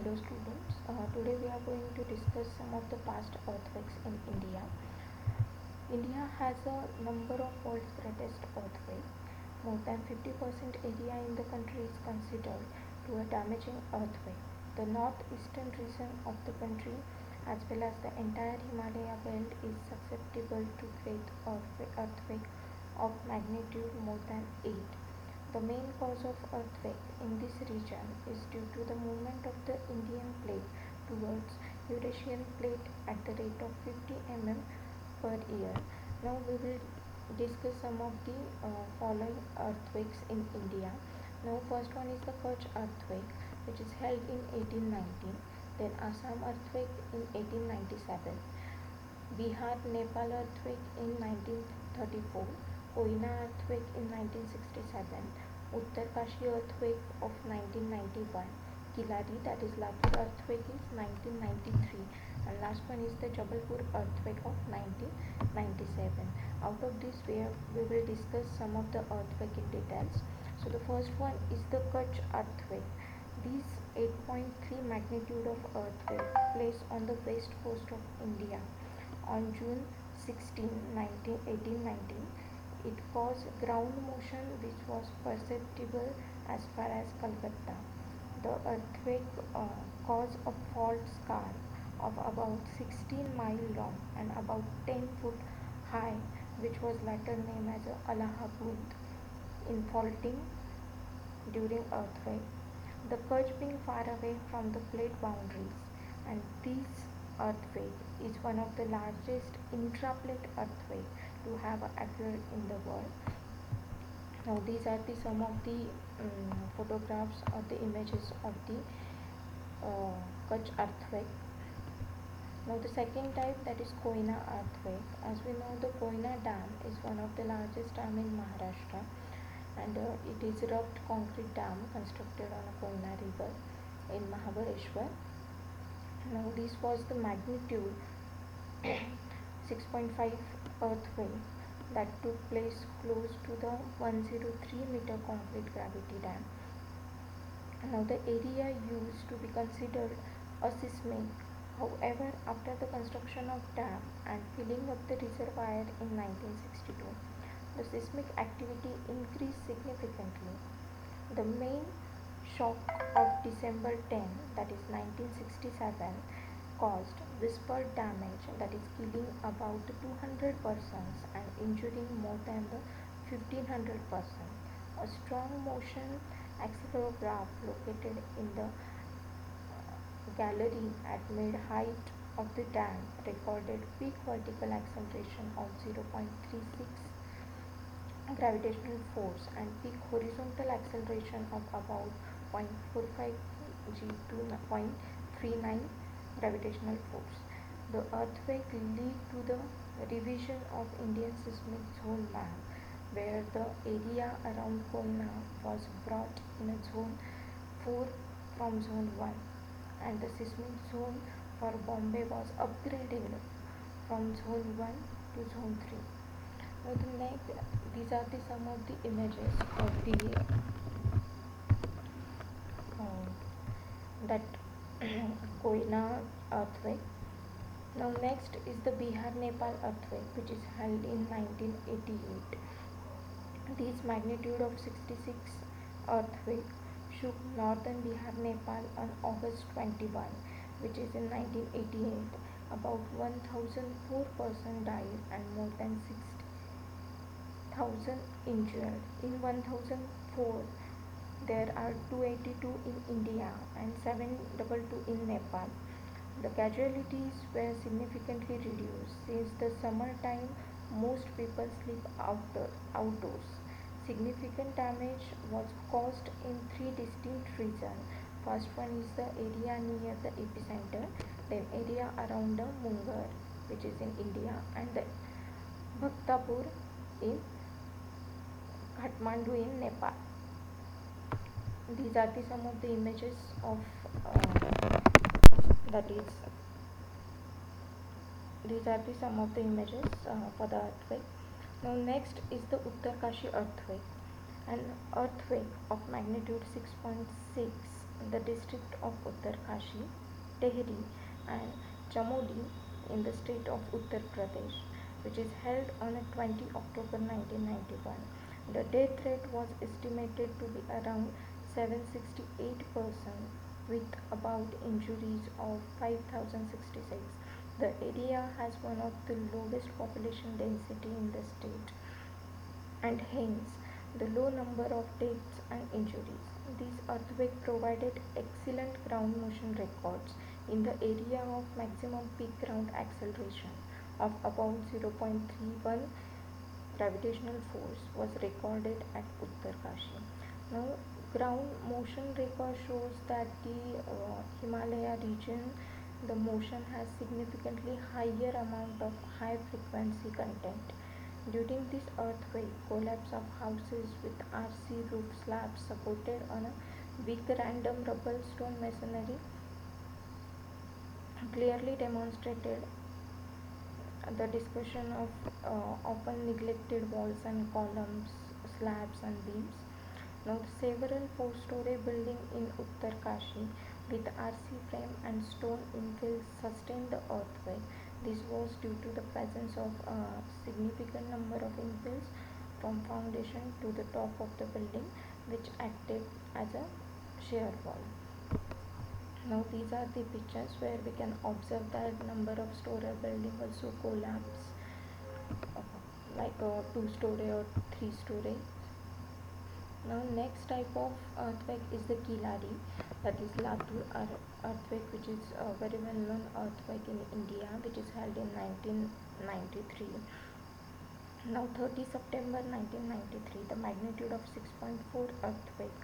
Hello students, today we are going to discuss some of the past earthquakes in India. India has a number of world's greatest earthquakes. More than 50% area in the country is considered to a damaging earthquake. The northeastern region of the country as well as the entire Himalaya belt is susceptible to great earthquake of magnitude more than 8. The main cause of earthquake in this region is due to the movement of the Indian plate towards Eurasian plate at the rate of 50 mm per year. Now we will discuss some of the following earthquakes in India. Now first one is the Kutch earthquake which is held in 1819, then Assam earthquake in 1897, Bihar Nepal earthquake in 1934, Koina earthquake in 1967, Uttarkashi earthquake of 1991, Kilari that is Latur earthquake is 1993, and last one is the Jabalpur earthquake of 1997. Out of this we will discuss some of the earthquake in details. So the first one is the Kutch earthquake. This 8.3 magnitude of earthquake placed on the west coast of India on June 16, 1819. It caused ground motion which was perceptible as far as Calcutta. The earthquake caused a fault scar of about 16 miles long and about 10 foot high, which was later named as Allahabad in faulting during earthquake. The Kutch being far away from the plate boundaries, and this earthquake is one of the largest intraplate earthquake to have occurred in the world. Now these are some of the photographs or the images of the Kutch earthquake. Now the second type, that is Koina earthquake. As we know, the Koina dam is one of the largest dam in Maharashtra, and it is a rough concrete dam constructed on a Koina river in Mahabaleshwar. Now this was the magnitude 6.5 earthquake that took place close to the 103-meter concrete gravity dam. Now the area used to be considered a seismic. However, after the construction of dam and filling of the reservoir in 1962, the seismic activity increased significantly. The main shock of December 10, that is 1967, caused whispered damage, that is killing about 200 persons and injuring more than the 1500 persons. A strong motion accelegraph located in the gallery at mid height of the dam recorded peak vertical acceleration of 0.36 gravitational force and peak horizontal acceleration of about 0.45 g to 0.39 gravitational force. The earthquake led to the revision of Indian seismic zone map, where the area around Koina was brought in a zone 4 from zone 1, and the seismic zone for Bombay was upgraded from zone 1 to zone 3. Now the next, these are some of the images of the that Koina earthquake. Now next is the Bihar Nepal earthquake, which is held in 1988. This magnitude of 66 earthquake shook northern Bihar Nepal on August 21, which is in 1988. About 1,004 persons died and more than 6,000 injured. In 1004, there are 282 in India and 722 in Nepal. The casualties were significantly reduced since the summertime most people sleep outdoors. Significant damage was caused in three distinct regions. First one is the area near the epicenter, then area around the Munger, which is in India, and the Bhaktapur in Kathmandu in Nepal. These are some of the images of that is these are some of the images for the earthquake. Now next is the Uttarkashi earthquake. An earthquake of magnitude 6.6 the district of Uttarkashi, Tehri, and Chamoli in the state of Uttar Pradesh, which is held on 20 October 1991. The death rate was estimated to be around 768% with about injuries of 5066. The area has one of the lowest population density in the state and hence the low number of deaths and injuries. This earthquake provided excellent ground motion records in the area of maximum peak ground acceleration of about 0.31 gravitational force was recorded at Uttarkashi. Now, ground motion record shows that the Himalaya region, the motion has significantly higher amount of high frequency content. During this earthquake, collapse of houses with RC roof slabs supported on a weak random rubble stone masonry clearly demonstrated the discussion of often neglected walls and columns, slabs and beams. Now, several four-story buildings in Uttarkashi with RC frame and stone infill sustained the earthquake. This was due to the presence of a significant number of infills from foundation to the top of the building, which acted as a shear wall. Now these are the pictures where we can observe that number of story building also collapse, uh, like a two-story or three-story. Now next type of earthquake is the Kilari, that is Latur earthquake, which is a very well known earthquake in India, which is held in 1993. Now 30 September 1993, the magnitude of 6.4 earthquake,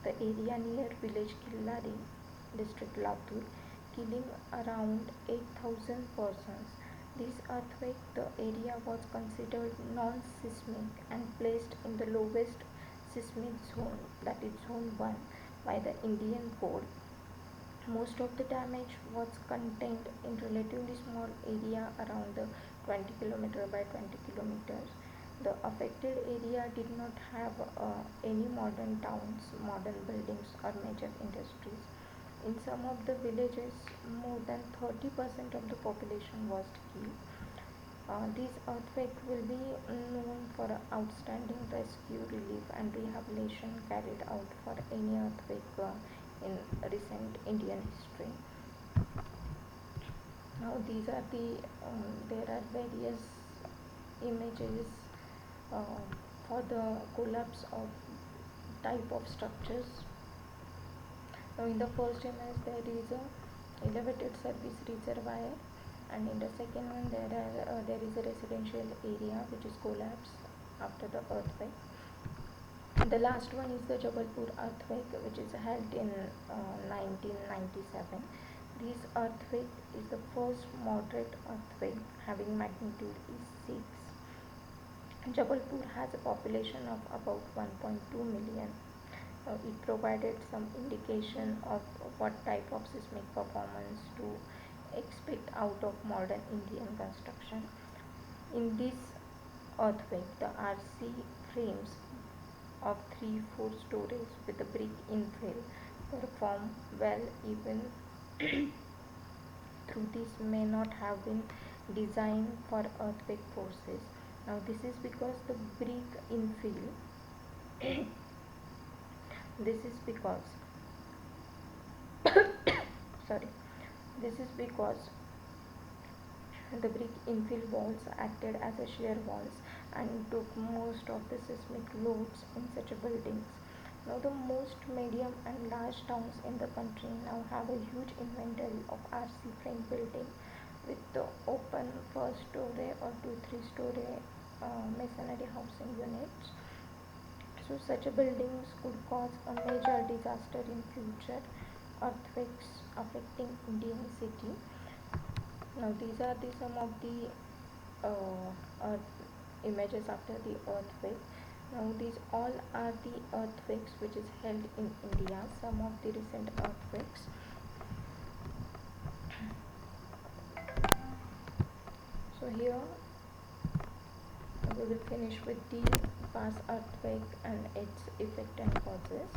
the area near village Kilari, district Latur, killing around 8,000 persons. This earthquake, the area was considered non-seismic and placed in the lowest seismic zone, that is zone 1, by the Indian code. Most of the damage was contained in relatively small area around the 20 km by 20 kilometers. The affected area did not have any modern towns, modern buildings or major industries. In some of the villages, more than 30% of the population was killed. This earthquake will be known for outstanding rescue, relief and rehabilitation carried out for any earthquake in recent Indian history. Now these are there are various images uh, for the collapse of type of structures. Now in the first image there is a elevated service reservoir, and in the second one there is a residential area which is collapsed after the earthquake. The last one is the Jabalpur earthquake, which is held in 1997. This earthquake is the first moderate earthquake having magnitude is 6. Jabalpur has a population of about 1.2 million. It provided some indication of what type of seismic performance to expect out of modern Indian construction. In this earthquake, the RC frames of 3-4 stories with a brick infill perform well even through this may not have been designed for earthquake forces. Now this is because the brick infill this is because sorry this is because the brick infill walls acted as a shear walls and took most of the seismic loads in such buildings. Now the most medium and large towns in the country now have a huge inventory of RC frame building with the open first story or 2-3 story masonry housing units. So such buildings could cause a major disaster in future earthquakes affecting Indian city. Now these are some of the images after the earthquake. Now these all are the earthquakes which is held in India, some of the recent earthquakes. So here we will finish with the past earthquake and its effect and causes.